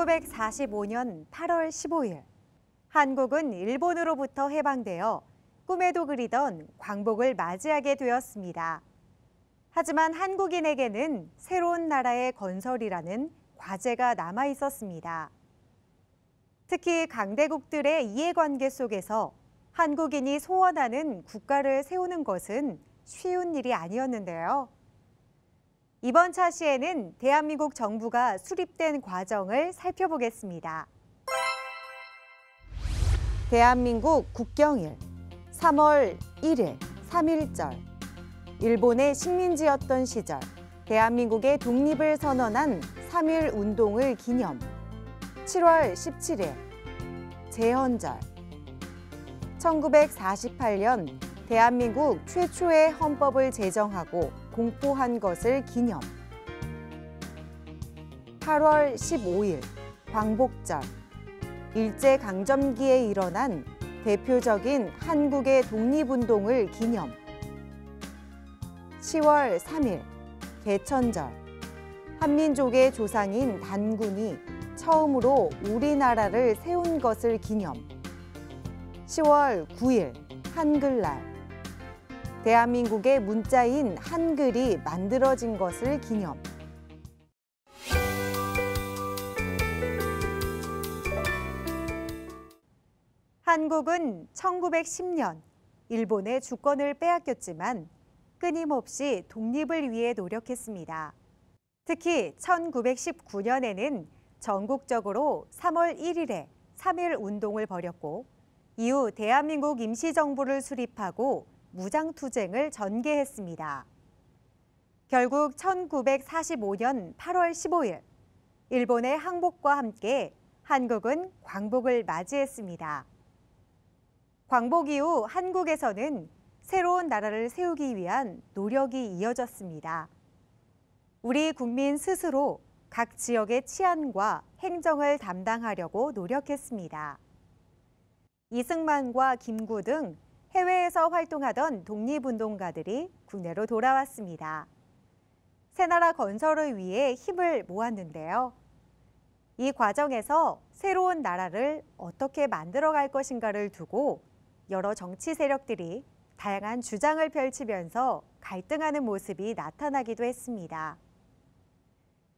1945년 8월 15일, 한국은 일본으로부터 해방되어 꿈에도 그리던 광복을 맞이하게 되었습니다. 하지만 한국인에게는 새로운 나라의 건설이라는 과제가 남아 있었습니다. 특히 강대국들의 이해관계 속에서 한국인이 소원하는 국가를 세우는 것은 쉬운 일이 아니었는데요. 이번 차시에는 대한민국 정부가 수립된 과정을 살펴보겠습니다. 대한민국 국경일 3월 1일 3.1절. 일본의 식민지였던 시절 대한민국의 독립을 선언한 3.1 운동을 기념 7월 17일 제헌절. 1948년 대한민국 최초의 헌법을 제정하고 공포한 것을 기념 8월 15일 광복절. 일제강점기에 일어난 대표적인 한국의 독립운동을 기념 10월 3일 개천절. 한민족의 조상인 단군이 처음으로 우리나라를 세운 것을 기념 10월 9일 한글날. 대한민국의 문자인 한글이 만들어진 것을 기념. 한국은 1910년 일본의 주권을 빼앗겼지만 끊임없이 독립을 위해 노력했습니다. 특히 1919년에는 전국적으로 3월 1일에 3.1 운동을 벌였고 이후 대한민국 임시정부를 수립하고 무장투쟁을 전개했습니다. 결국 1945년 8월 15일 일본의 항복과 함께 한국은 광복을 맞이했습니다. 광복 이후 한국에서는 새로운 나라를 세우기 위한 노력이 이어졌습니다. 우리 국민 스스로 각 지역의 치안과 행정을 담당하려고 노력했습니다. 이승만과 김구 등 해외에서 활동하던 독립운동가들이 국내로 돌아왔습니다. 새나라 건설을 위해 힘을 모았는데요. 이 과정에서 새로운 나라를 어떻게 만들어갈 것인가를 두고 여러 정치 세력들이 다양한 주장을 펼치면서 갈등하는 모습이 나타나기도 했습니다.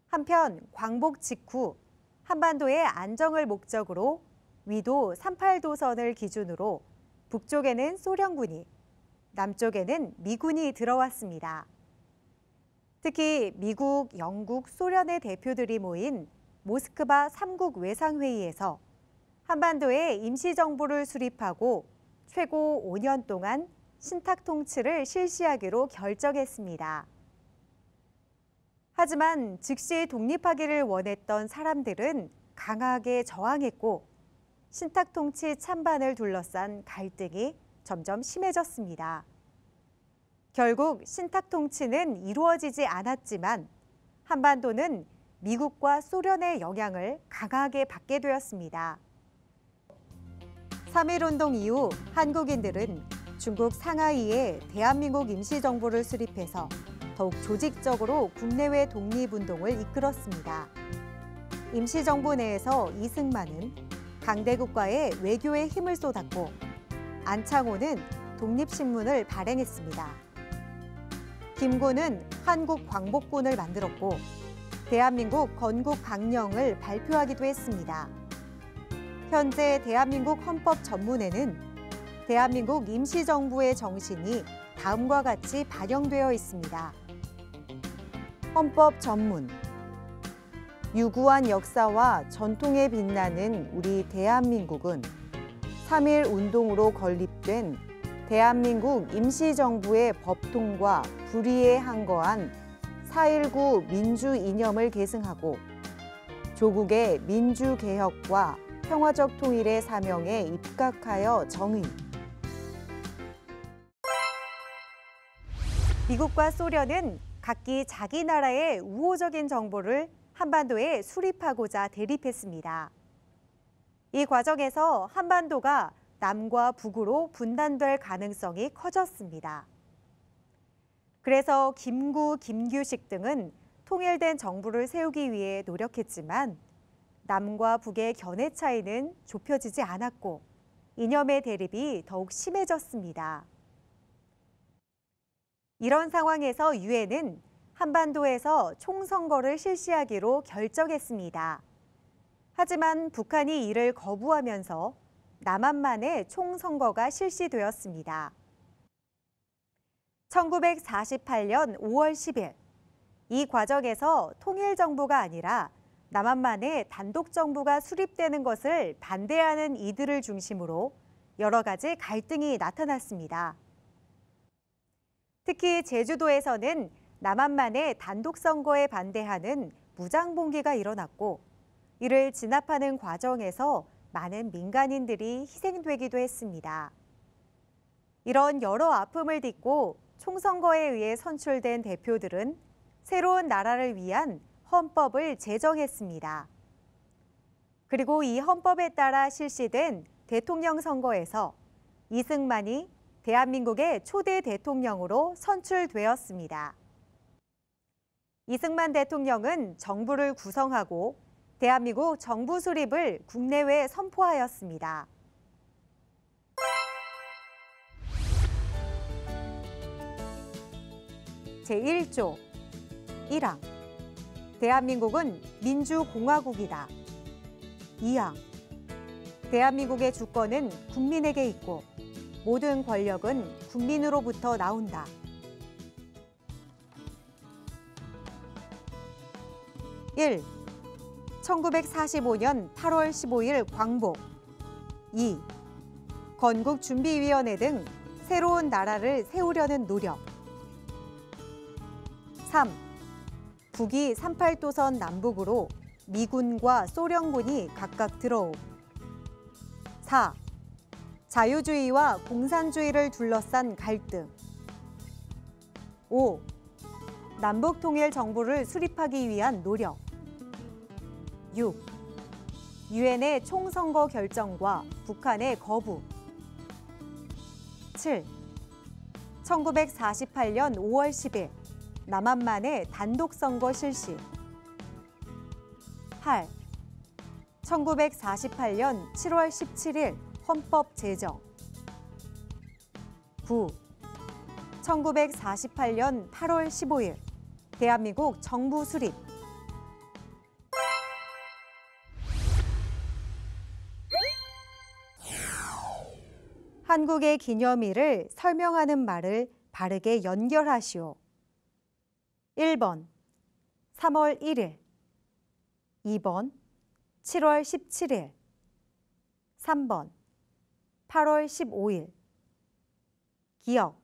한편 광복 직후 한반도의 안정을 목적으로 위도 38도선을 기준으로 북쪽에는 소련군이, 남쪽에는 미군이 들어왔습니다. 특히 미국, 영국, 소련의 대표들이 모인 모스크바 3국 외상회의에서 한반도에 임시정부를 수립하고 최고 5년 동안 신탁통치를 실시하기로 결정했습니다. 하지만 즉시 독립하기를 원했던 사람들은 강하게 저항했고 신탁통치 찬반을 둘러싼 갈등이 점점 심해졌습니다. 결국 신탁통치는 이루어지지 않았지만 한반도는 미국과 소련의 영향을 강하게 받게 되었습니다. 3.1운동 이후 한국인들은 중국 상하이에 대한민국 임시정부를 수립해서 더욱 조직적으로 국내외 독립운동을 이끌었습니다. 임시정부 내에서 이승만은 강대국과의 외교에 힘을 쏟았고 안창호는 독립신문을 발행했습니다. 김구는 한국광복군을 만들었고 대한민국 건국강령을 발표하기도 했습니다. 현재 대한민국 헌법 전문에는 대한민국 임시정부의 정신이 다음과 같이 반영되어 있습니다. 헌법 전문. 유구한 역사와 전통에 빛나는 우리 대한민국은 3.1 운동으로 건립된 대한민국 임시정부의 법통과 불의에 항거한 4.19 민주 이념을 계승하고 조국의 민주개혁과 평화적 통일의 사명에 입각하여 정의. 미국과 소련은 각기 자기 나라의 우호적인 정보를 한반도에 수립하고자 대립했습니다. 이 과정에서 한반도가 남과 북으로 분단될 가능성이 커졌습니다. 그래서 김구, 김규식 등은 통일된 정부를 세우기 위해 노력했지만 남과 북의 견해 차이는 좁혀지지 않았고 이념의 대립이 더욱 심해졌습니다. 이런 상황에서 유엔은 한반도에서 총선거를 실시하기로 결정했습니다. 하지만 북한이 이를 거부하면서 남한만의 총선거가 실시되었습니다. 1948년 5월 10일, 이 과정에서 통일정부가 아니라 남한만의 단독정부가 수립되는 것을 반대하는 이들을 중심으로 여러 가지 갈등이 나타났습니다. 특히 제주도에서는 남한만의 단독선거에 반대하는 무장봉기가 일어났고, 이를 진압하는 과정에서 많은 민간인들이 희생되기도 했습니다. 이런 여러 아픔을 딛고 총선거에 의해 선출된 대표들은 새로운 나라를 위한 헌법을 제정했습니다. 그리고 이 헌법에 따라 실시된 대통령 선거에서 이승만이 대한민국의 초대 대통령으로 선출되었습니다. 이승만 대통령은 정부를 구성하고 대한민국 정부 수립을 국내외에 선포하였습니다. 제1조 1항 대한민국은 민주공화국이다. 2항 대한민국의 주권은 국민에게 있고 모든 권력은 국민으로부터 나온다. 1. 1945년 8월 15일 광복. 2. 건국준비위원회 등 새로운 나라를 세우려는 노력. 3. 북이 38도선 남북으로 미군과 소련군이 각각 들어옴. 4. 자유주의와 공산주의를 둘러싼 갈등. 5. 남북통일 정부를 수립하기 위한 노력. 6. 유엔의 총선거 결정과 북한의 거부. 7. 1948년 5월 10일 남한만의 단독선거 실시. 8. 1948년 7월 17일 헌법 제정. 9. 1948년 8월 15일 대한민국 정부 수립. 한국의 기념일을 설명하는 말을 바르게 연결하시오. 1번 3월 1일, 2번 7월 17일, 3번 8월 15일. 기억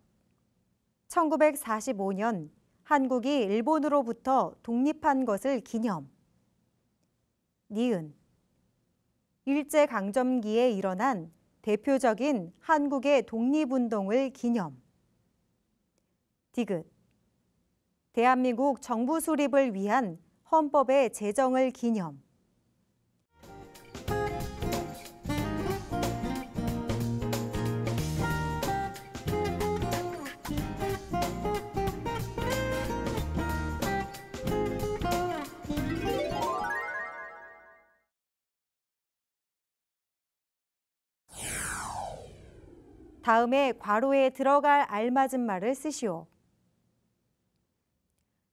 1945년 한국이 일본으로부터 독립한 것을 기념. 니은 일제강점기에 일어난 대표적인 한국의 독립운동을 기념. 디귿 대한민국 정부 수립을 위한 헌법의 제정을 기념. 다음에 괄호에 들어갈 알맞은 말을 쓰시오.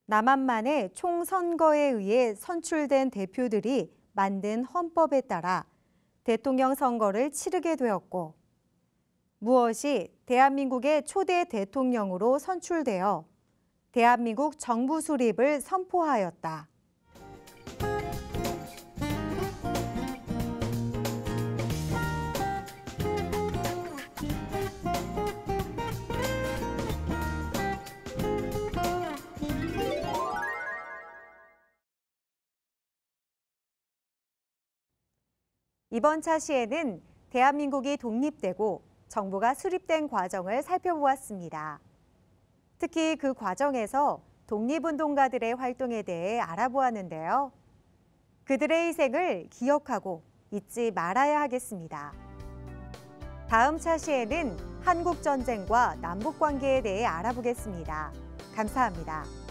남한만의 총선거에 의해 선출된 대표들이 만든 헌법에 따라 대통령 선거를 치르게 되었고, 무엇이 대한민국의 초대 대통령으로 선출되어 대한민국 정부 수립을 선포하였다. 이번 차시에는 대한민국이 독립되고 정부가 수립된 과정을 살펴보았습니다. 특히 그 과정에서 독립운동가들의 활동에 대해 알아보았는데요. 그들의 희생을 기억하고 잊지 말아야 하겠습니다. 다음 차시에는 한국전쟁과 남북관계에 대해 알아보겠습니다. 감사합니다.